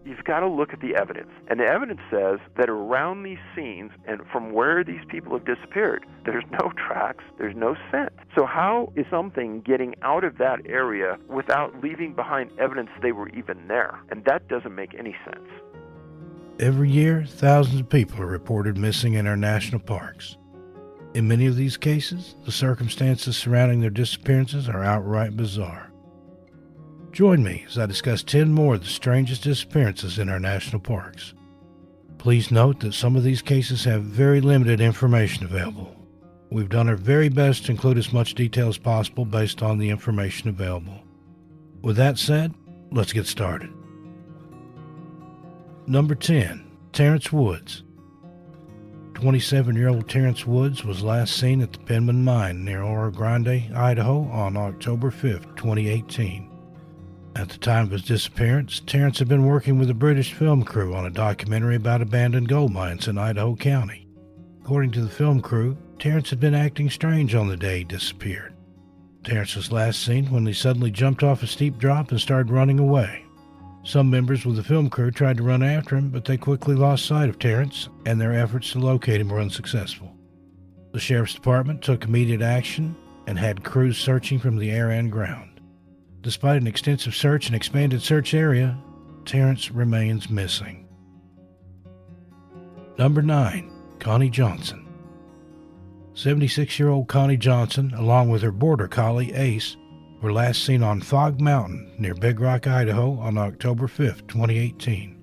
you've got to look at the evidence. And the evidence says that around these scenes and from where these people have disappeared, there's no tracks, there's no scent. So how is something getting out of that area without leaving behind evidence they were even there? And that doesn't make any sense. Every year, thousands of people are reported missing in our national parks. In many of these cases, the circumstances surrounding their disappearances are outright bizarre. Join me as I discuss 10 more of the strangest disappearances in our national parks. Please note that some of these cases have very limited information available. We've done our very best to include as much detail as possible based on the information available. With that said, let's get started. Number 10, Terrence Woods. 27-year-old Terrence Woods was last seen at the Penman Mine near Oro Grande, Idaho on October 5, 2018. At the time of his disappearance, Terrence had been working with a British film crew on a documentary about abandoned gold mines in Idaho County. According to the film crew, Terrence had been acting strange on the day he disappeared. Terrence was last seen when he suddenly jumped off a steep drop and started running away. Some members with the film crew tried to run after him, but they quickly lost sight of Terrence, and their efforts to locate him were unsuccessful. The sheriff's department took immediate action and had crews searching from the air and ground. Despite an extensive search and expanded search area, Terrence remains missing. Number 9, Connie Johnson. 76-year-old Connie Johnson, along with her border collie Ace, were last seen on Fog Mountain near Big Rock, Idaho on October 5, 2018.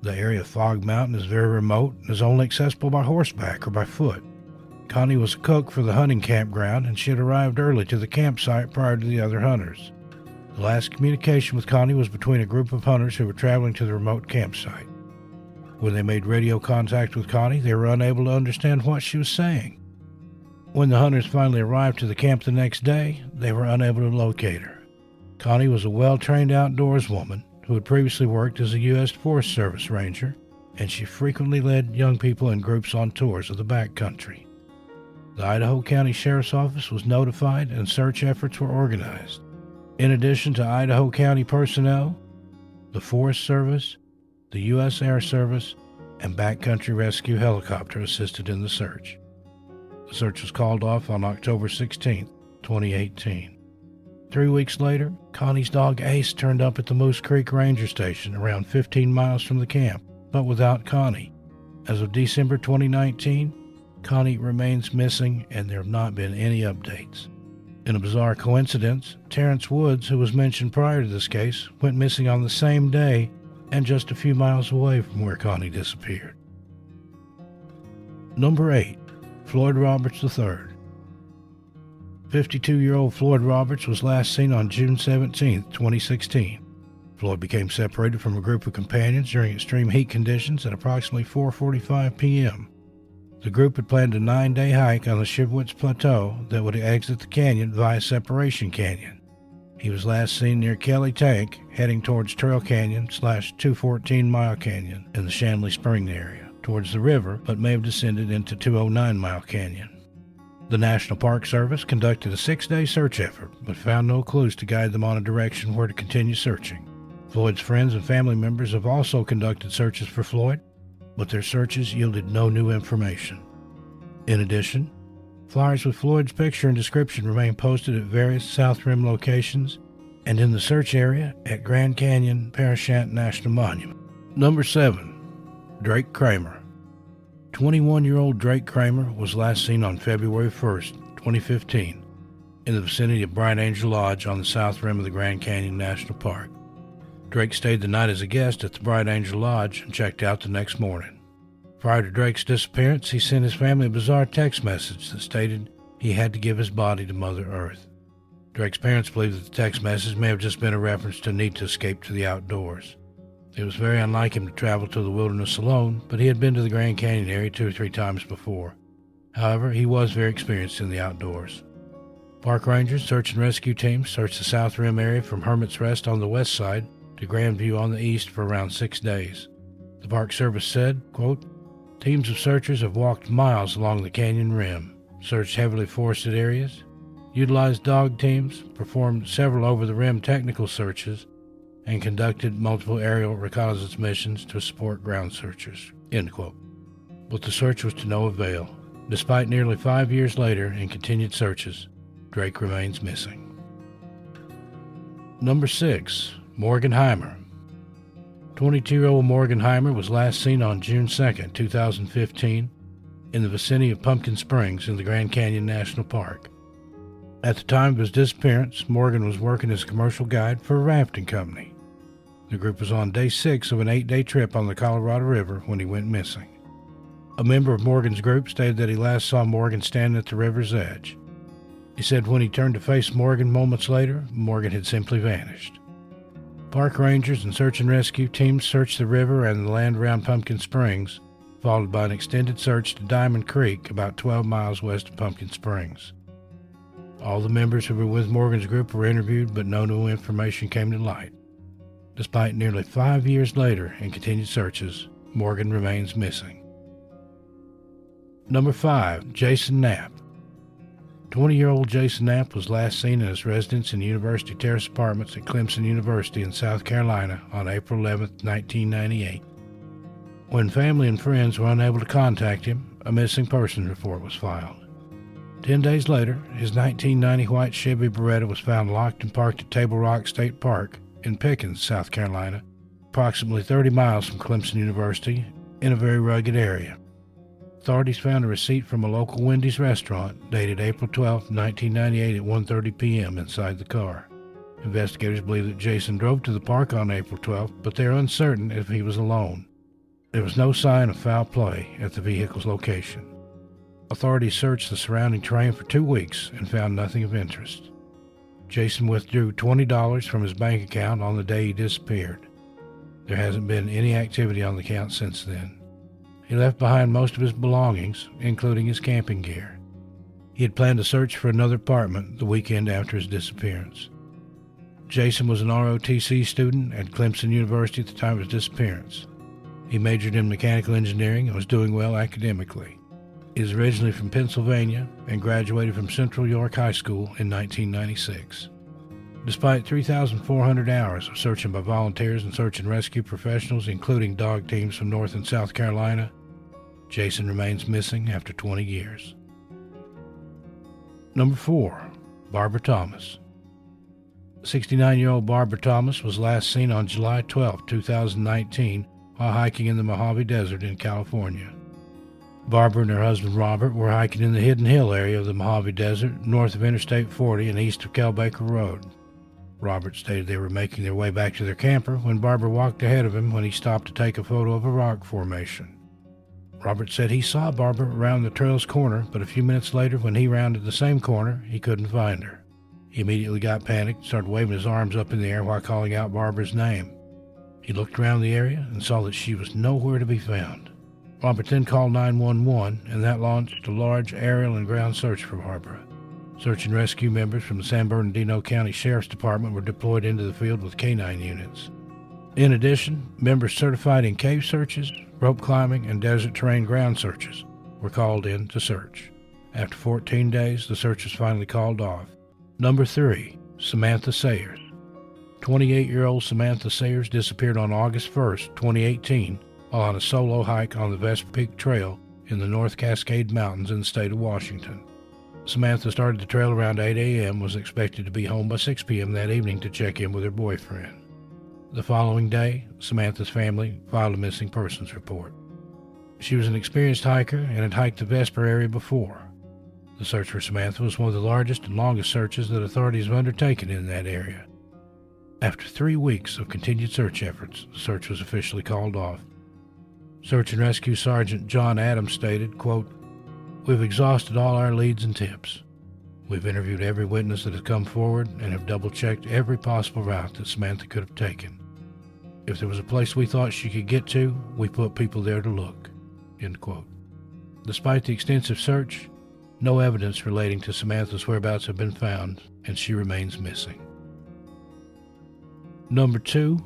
The area of Fog Mountain is very remote and is only accessible by horseback or by foot. Connie was a cook for the hunting campground, and she had arrived early to the campsite prior to the other hunters. The last communication with Connie was between a group of hunters who were traveling to the remote campsite. When they made radio contact with Connie, they were unable to understand what she was saying. When the hunters finally arrived to the camp the next day, they were unable to locate her. Connie was a well-trained outdoors woman who had previously worked as a U.S. Forest Service ranger, and she frequently led young people in groups on tours of the backcountry. The Idaho County Sheriff's Office was notified and search efforts were organized. In addition to Idaho County personnel, the Forest Service, the U.S. Air Service, and backcountry rescue helicopter assisted in the search. The search was called off on October 16, 2018. 3 weeks later, Connie's dog Ace turned up at the Moose Creek Ranger Station around 15 miles from the camp, but without Connie. As of December 2019, Connie remains missing and there have not been any updates. In a bizarre coincidence, Terrence Woods, who was mentioned prior to this case, went missing on the same day and just a few miles away from where Connie disappeared. Number 8. Floyd Roberts III. 52-year-old Floyd Roberts was last seen on June 17, 2016. Floyd became separated from a group of companions during extreme heat conditions at approximately 4:45 p.m. The group had planned a 9-day hike on the Shivwitz Plateau that would exit the canyon via Separation Canyon. He was last seen near Kelly Tank, heading towards Trail Canyon / 214 Mile Canyon in the Shanley Spring area, towards the river, but may have descended into 209 Mile Canyon. The National Park Service conducted a 6-day search effort, but found no clues to guide them on a direction where to continue searching. Floyd's friends and family members have also conducted searches for Floyd, but their searches yielded no new information. In addition, flyers with Floyd's picture and description remain posted at various South Rim locations and in the search area at Grand Canyon Parashant National Monument. Number 7. Drake Kramer. 21-year-old Drake Kramer was last seen on February 1, 2015, in the vicinity of Bright Angel Lodge on the south rim of the Grand Canyon National Park. Drake stayed the night as a guest at the Bright Angel Lodge and checked out the next morning. Prior to Drake's disappearance, he sent his family a bizarre text message that stated he had to give his body to Mother Earth. Drake's parents believe that the text message may have just been a reference to a need to escape to the outdoors. It was very unlike him to travel to the wilderness alone, but he had been to the Grand Canyon area 2 or 3 times before. However, he was very experienced in the outdoors. Park rangers, search and rescue teams searched the South Rim area from Hermit's Rest on the west side to Grandview on the east for around 6 days. The Park Service said, quote, "Teams of searchers have walked miles along the canyon rim, searched heavily forested areas, utilized dog teams, performed several over-the-rim technical searches, and conducted multiple aerial reconnaissance missions to support ground searchers, end quote. But the search was to no avail. Despite nearly 5 years later and continued searches, Drake remains missing. Number 6. Morgan Heimer. 22-year-old Morgan Heimer was last seen on June 2, 2015, in the vicinity of Pumpkin Springs in the Grand Canyon National Park. At the time of his disappearance, Morgan was working as a commercial guide for a rafting company. The group was on day 6 of an 8-day trip on the Colorado River when he went missing. A member of Morgan's group stated that he last saw Morgan standing at the river's edge. He said when he turned to face Morgan moments later, Morgan had simply vanished. Park rangers and search and rescue teams searched the river and the land around Pumpkin Springs, followed by an extended search to Diamond Creek, about 12 miles west of Pumpkin Springs. All the members who were with Morgan's group were interviewed, but no new information came to light. Despite nearly 5 years later and continued searches, Morgan remains missing. Number 5. Jason Knapp. 20-year-old Jason Knapp was last seen in his residence in University Terrace Apartments at Clemson University in South Carolina on April 11, 1998. When family and friends were unable to contact him, a missing persons report was filed. 10 days later, his 1990 white Chevy Beretta was found locked and parked at Table Rock State Park in Pickens, South Carolina, approximately 30 miles from Clemson University, in a very rugged area. Authorities found a receipt from a local Wendy's restaurant dated April 12, 1998 at 1:30 p.m. inside the car. Investigators believe that Jason drove to the park on April 12, but they are uncertain if he was alone. There was no sign of foul play at the vehicle's location. Authorities searched the surrounding terrain for 2 weeks and found nothing of interest. Jason withdrew $20 from his bank account on the day he disappeared. There hasn't been any activity on the account since then. He left behind most of his belongings, including his camping gear. He had planned to search for another apartment the weekend after his disappearance. Jason was an ROTC student at Clemson University at the time of his disappearance. He majored in mechanical engineering and was doing well academically. He is originally from Pennsylvania and graduated from Central York High School in 1996. Despite 3,400 hours of searching by volunteers and search and rescue professionals, including dog teams from North and South Carolina, Jason remains missing after 20 years. Number 4. Barbara Thomas. 69-year-old Barbara Thomas was last seen on July 12, 2019, while hiking in the Mojave Desert in California. Barbara and her husband Robert were hiking in the Hidden Hill area of the Mojave Desert, north of Interstate 40 and east of Kelbaker Road. Robert stated they were making their way back to their camper when Barbara walked ahead of him when he stopped to take a photo of a rock formation. Robert said he saw Barbara around the trail's corner, but a few minutes later when he rounded the same corner, he couldn't find her. He immediately got panicked and started waving his arms up in the air while calling out Barbara's name. He looked around the area and saw that she was nowhere to be found. Robert then called 911, and that launched a large aerial and ground search for Barbara. Search and rescue members from the San Bernardino County Sheriff's Department were deployed into the field with canine units. In addition, members certified in cave searches, rope climbing, and desert terrain ground searches were called in to search. After 14 days, the search was finally called off. Number 3. Samantha Sayers. 28-year-old Samantha Sayers disappeared on August 1, 2018, while on a solo hike on the Vesper Peak Trail in the North Cascade Mountains in the state of Washington. Samantha started the trail around 8 a.m. and was expected to be home by 6 p.m. that evening to check in with her boyfriend. The following day, Samantha's family filed a missing persons report. She was an experienced hiker and had hiked the Vesper area before. The search for Samantha was one of the largest and longest searches that authorities have undertaken in that area. After 3 weeks of continued search efforts, the search was officially called off. Search and Rescue Sergeant John Adams stated, quote, "We've exhausted all our leads and tips. We've interviewed every witness that has come forward and have double-checked every possible route that Samantha could have taken. If there was a place we thought she could get to, we put people there to look." End quote. Despite the extensive search, no evidence relating to Samantha's whereabouts have been found, and she remains missing. Number 2.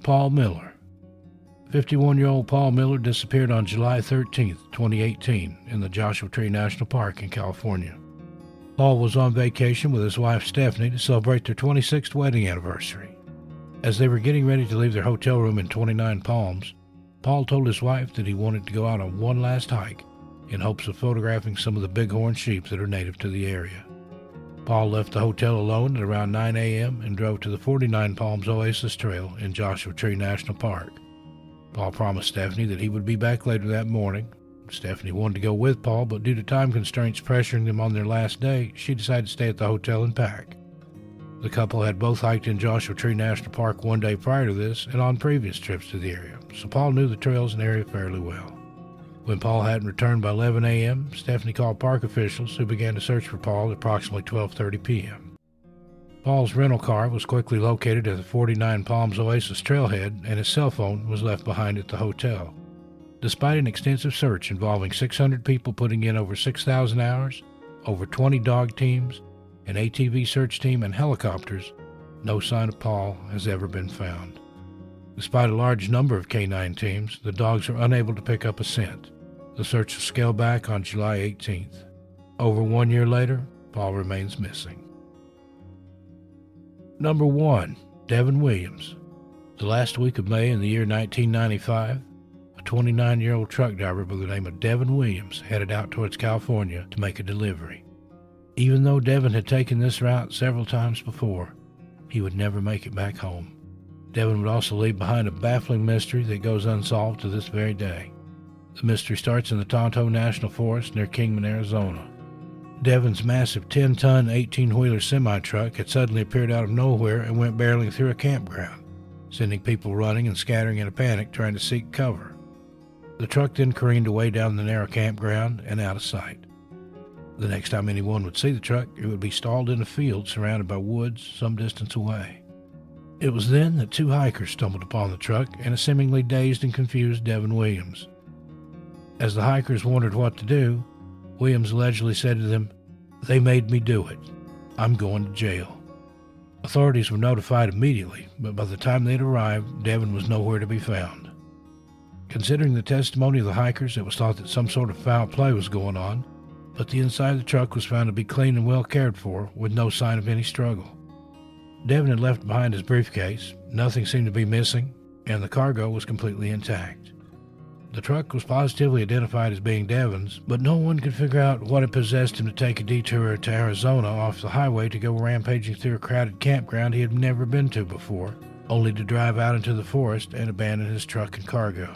Paul Miller. 51-year-old Paul Miller disappeared on July 13, 2018, in the Joshua Tree National Park in California. Paul was on vacation with his wife Stephanie to celebrate their 26th wedding anniversary. As they were getting ready to leave their hotel room in 29 Palms, Paul told his wife that he wanted to go out on one last hike in hopes of photographing some of the bighorn sheep that are native to the area. Paul left the hotel alone at around 9 a.m. and drove to the 49 Palms Oasis Trail in Joshua Tree National Park. Paul promised Stephanie that he would be back later that morning. Stephanie wanted to go with Paul, but due to time constraints pressuring them on their last day, she decided to stay at the hotel and pack. The couple had both hiked in Joshua Tree National Park one day prior to this and on previous trips to the area, so Paul knew the trails and area fairly well. When Paul hadn't returned by 11 a.m., Stephanie called park officials who began to search for Paul at approximately 12:30 p.m. Paul's rental car was quickly located at the 49 Palms Oasis trailhead, and his cell phone was left behind at the hotel. Despite an extensive search involving 600 people putting in over 6,000 hours, over 20 dog teams, an ATV search team, and helicopters, no sign of Paul has ever been found. Despite a large number of canine teams, the dogs are unable to pick up a scent. The search was scaled back on July 18th. Over 1 year later, Paul remains missing. Number 1. Devin Williams. The last week of May in the year 1995, a 29-year-old truck driver by the name of Devin Williams headed out towards California to make a delivery. Even though Devin had taken this route several times before, he would never make it back home. Devin would also leave behind a baffling mystery that goes unsolved to this very day. The mystery starts in the Tonto National Forest near Kingman, Arizona. Devin's massive 10-ton, 18-wheeler semi-truck had suddenly appeared out of nowhere and went barreling through a campground, sending people running and scattering in a panic trying to seek cover. The truck then careened away down the narrow campground and out of sight. The next time anyone would see the truck, it would be stalled in a field surrounded by woods some distance away. It was then that 2 hikers stumbled upon the truck and a seemingly dazed and confused Devin Williams. As the hikers wondered what to do, Williams allegedly said to them, "They made me do it. I'm going to jail." Authorities were notified immediately, but by the time they'd arrived, Devin was nowhere to be found. Considering the testimony of the hikers, it was thought that some sort of foul play was going on, but the inside of the truck was found to be clean and well cared for, with no sign of any struggle. Devin had left behind his briefcase, nothing seemed to be missing, and the cargo was completely intact. The truck was positively identified as being Devin's, but no one could figure out what had possessed him to take a detour to Arizona off the highway to go rampaging through a crowded campground he had never been to before, only to drive out into the forest and abandon his truck and cargo.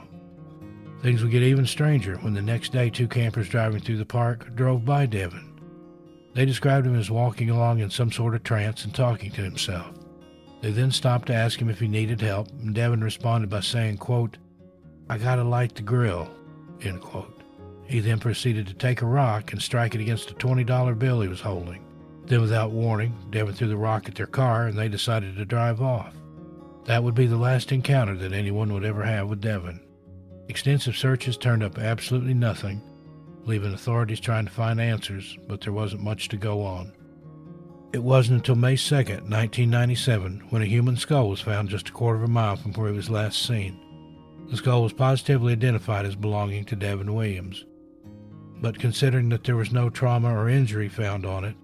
Things would get even stranger when the next day 2 campers driving through the park drove by Devin. They described him as walking along in some sort of trance and talking to himself. They then stopped to ask him if he needed help, and Devin responded by saying, quote, "I gotta light the grill," end quote. He then proceeded to take a rock and strike it against a $20 bill he was holding. Then without warning, Devin threw the rock at their car and they decided to drive off. That would be the last encounter that anyone would ever have with Devin. Extensive searches turned up absolutely nothing, leaving authorities trying to find answers, but there wasn't much to go on. It wasn't until May 2nd, 1997, when a human skull was found just a quarter of a mile from where he was last seen. The skull was positively identified as belonging to Devin Williams. But considering that there was no trauma or injury found on it,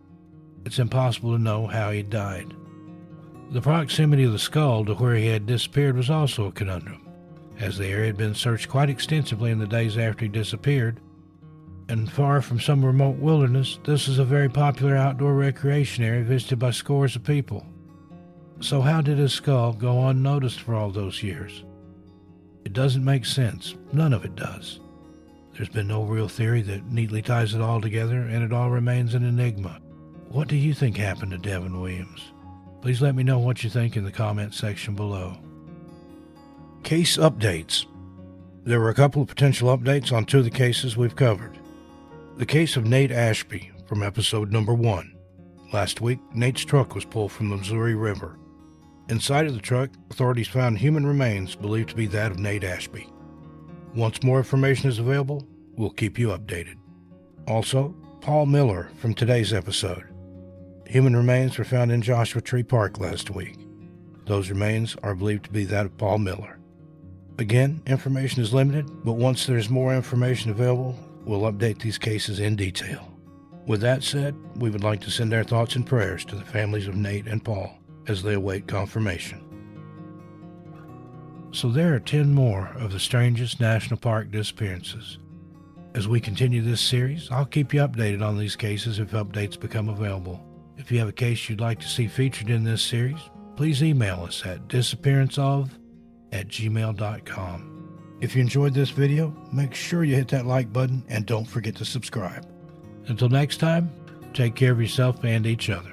it's impossible to know how he died. The proximity of the skull to where he had disappeared was also a conundrum, as the area had been searched quite extensively in the days after he disappeared, and far from some remote wilderness, this is a very popular outdoor recreation area visited by scores of people. So how did his skull go unnoticed for all those years? It doesn't make sense. None of it does. There's been no real theory that neatly ties it all together, and it all remains an enigma. What do you think happened to Devin Williams? Please let me know what you think in the comments section below. Case updates. There were a couple of potential updates on 2 of the cases we've covered. The case of Nate Ashby from episode number 1. Last week, Nate's truck was pulled from the Missouri River. Inside of the truck, authorities found human remains believed to be that of Nate Ashby. Once more information is available, we'll keep you updated. Also, Paul Miller from today's episode. Human remains were found in Joshua Tree Park last week. Those remains are believed to be that of Paul Miller. Again, information is limited, but once there's more information available, we'll update these cases in detail. With that said, we would like to send our thoughts and prayers to the families of Nate and Paul as they await confirmation. So there are 10 more of the strangest national park disappearances. As we continue this series, I'll keep you updated on these cases if updates become available. If you have a case you'd like to see featured in this series, please email us at disappearanceof@gmail.com. If you enjoyed this video, make sure you hit that like button and don't forget to subscribe. Until next time, take care of yourself and each other.